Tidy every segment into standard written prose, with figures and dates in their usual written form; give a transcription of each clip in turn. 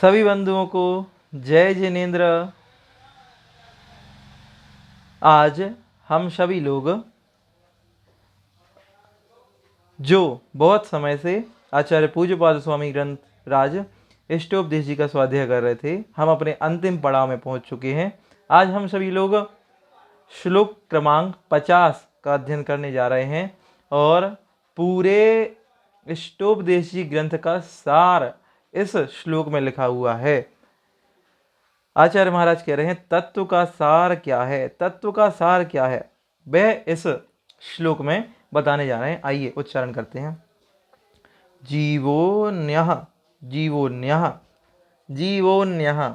सभी बंधुओं को जय जिनेन्द्र। आज हम सभी लोग जो बहुत समय से आचार्य पूज्यपाद स्वामी ग्रंथ राज इष्टोपदेश जी का स्वाध्याय कर रहे थे, हम अपने अंतिम पड़ाव में पहुंच चुके हैं। आज हम सभी लोग श्लोक क्रमांक 50 का अध्ययन करने जा रहे हैं और पूरे इष्टोपदेश जी ग्रंथ का सार इस श्लोक में लिखा हुआ है। आचार्य महाराज कह रहे हैं तत्व का सार क्या है, तत्व का सार क्या है वह इस श्लोक में बताने जा रहे हैं। आइए उच्चारण करते हैं। जीवोन्यः, जीवोन्यः, जीवोन्यः।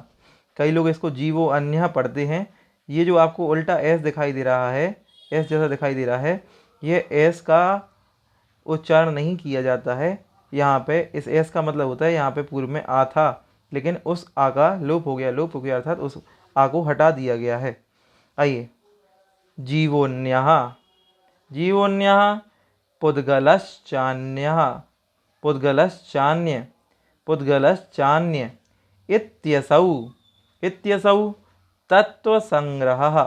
कई लोग इसको जीवो अन्यः पढ़ते हैं। ये जो आपको उल्टा एस दिखाई दे रहा है, एस जैसा दिखाई दे रहा है, ये एस का उच्चारण नहीं किया जाता है। यहाँ पे इस एस का मतलब होता है, यहाँ पे पूर्व में आ था लेकिन उस आ का लोप हो गया, लोप हो गया अर्थात उस आ को हटा दिया गया है। आइए, जीवोन्यः, जीवोन्यः पुद्गलश्चान्यः, पुद्गलश्चान्य, पुद्गलश्चान्य इत्यसौ, इत्यसौ तत्वसंग्रहः,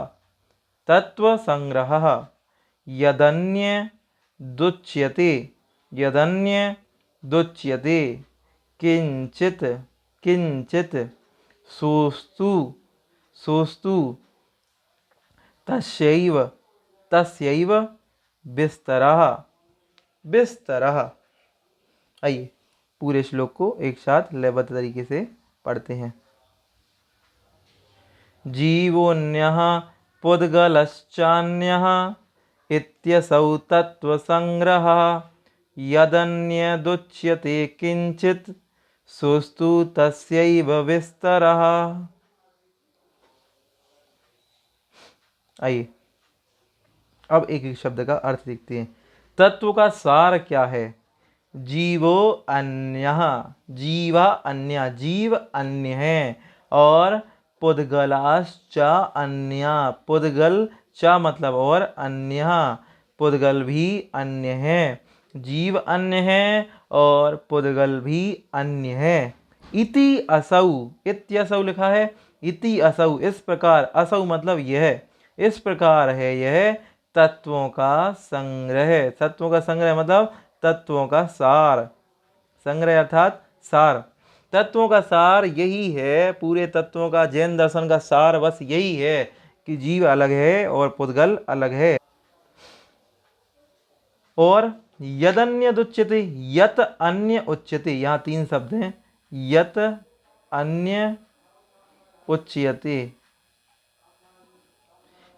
तत्वसंग्रहः यदन्य दुच्यते, यदन्य दुच्यते किंचित, किंचित सोस्तु, सोस्तु तस्यैव, तस्यैव विस्तरः, विस्तरः। आइए पूरे श्लोक को एक साथ लयबद्ध तरीके से पढ़ते हैं। जीवोन्यः पुद्गलश्चान्यः इत्यसौ तत्वसंग्रहः यदन्यदुच्यते किंचित सोस्तु तस्यैव विस्तरः। आइए अब एक एक शब्द का अर्थ देखते हैं। तत्व का सार क्या है? जीवो अन्यः, जीवा अन्य, जीव अन्य है। और पुद्गलाश्च अन्य, पुद्गल च मतलब और अन्य, पुद्गल भी अन्य है। जीव अन्य है और पुद्गल भी अन्य है। इति असौ, इत्यसौ लिखा है, इति असौ इस प्रकार, असौ मतलब यह, इस प्रकार है यह तत्वों का संग्रह। तत्वों का संग्रह मतलब तत्वों का सार, संग्रह अर्थात सार। तत्वों का सार यही है, पूरे तत्वों का जैन दर्शन का सार बस यही है कि जीव अलग है और पुद्गल अलग है। और यदन्य उच्यते, यत अन्य उच्यते, यहाँ तीन शब्द हैं। यत अन्य उच्यते,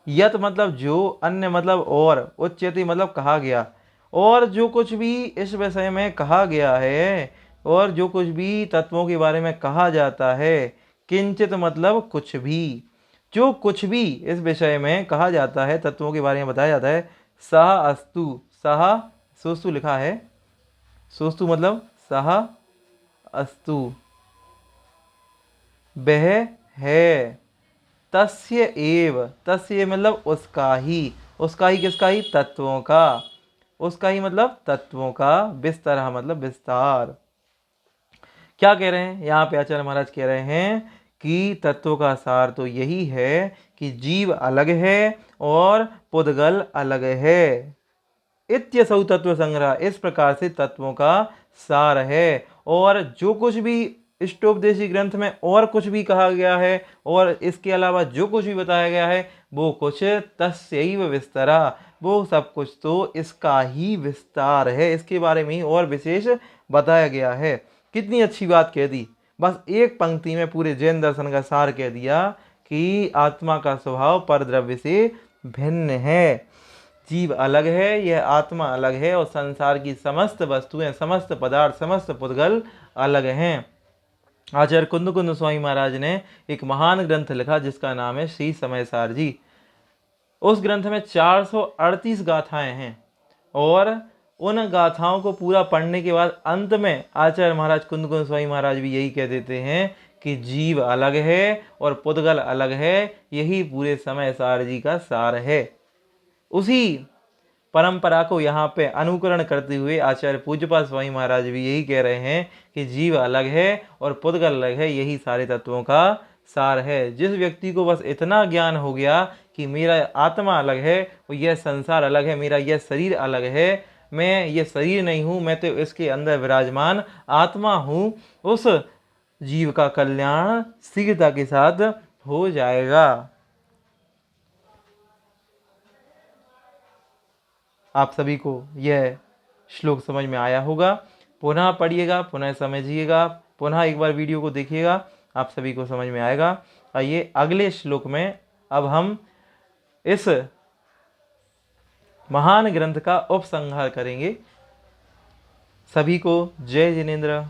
यत मतलब जो, अन्य मतलब और, उच्यते मतलब कहा गया। और जो कुछ भी इस विषय में कहा गया है और जो कुछ भी तत्वों के बारे में कहा जाता है, किंचित मतलब कुछ भी, जो कुछ भी इस विषय में कहा जाता है, तत्वों के बारे में बताया जाता है, सह अस्तु, सह सोस्तु लिखा है, सोस्तु मतलब सह अस्तु, वह है, तस्य एव, तस्य मतलब उसका ही, उसका ही किसका ही? तत्वों का, उसका ही मतलब तत्वों का, विस्तार मतलब विस्तार। क्या कह रहे हैं यहाँ पे आचार्य महाराज? कह रहे हैं कि तत्वों का सार तो यही है कि जीव अलग है और पुद्गल अलग है। इत्यसौ तत्व संग्रह, इस प्रकार से तत्वों का सार है। और जो कुछ भी इष्टोपदेशी ग्रंथ में और कुछ भी कहा गया है और इसके अलावा जो कुछ भी बताया गया है वो कुछ तस्यैव विस्तरा, वो सब कुछ तो इसका ही विस्तार है, इसके बारे में ही और विशेष बताया गया है। कितनी अच्छी बात कह दी, बस एक पंक्ति में पूरे जैन दर्शन का सार कह दिया कि आत्मा का स्वभाव परद्रव्य से भिन्न है। जीव अलग है, यह आत्मा अलग है और संसार की समस्त वस्तुएं, समस्त पदार्थ, समस्त पुद्गल अलग हैं। आचार्य कुंद स्वामी महाराज ने एक महान ग्रंथ लिखा जिसका नाम है श्री समय सार जी। उस ग्रंथ में 438 गाथाएं हैं और उन गाथाओं को पूरा पढ़ने के बाद अंत में आचार्य महाराज कुंद स्वामी महाराज भी यही कह देते हैं कि जीव अलग है और पुद्गल अलग है। यही पूरे समय सार जी का सार है। उसी परंपरा को यहाँ पे अनुकरण करते हुए आचार्य पूज्यपाद स्वामी महाराज भी यही कह रहे हैं कि जीव अलग है और पुद्गल अलग है, यही सारे तत्वों का सार है। जिस व्यक्ति को बस इतना ज्ञान हो गया कि मेरा आत्मा अलग है और यह संसार अलग है, मेरा यह शरीर अलग है, मैं ये शरीर नहीं हूँ, मैं तो इसके अंदर विराजमान आत्मा हूँ, उस जीव का कल्याण शीघ्रता के साथ हो जाएगा। आप सभी को यह श्लोक समझ में आया होगा। पुनः पढ़िएगा, पुनः समझिएगा, पुनः एक बार वीडियो को देखिएगा, आप सभी को समझ में आएगा। आइए अगले श्लोक में अब हम इस महान ग्रंथ का उपसंहार करेंगे। सभी को जय जिनेंद्र।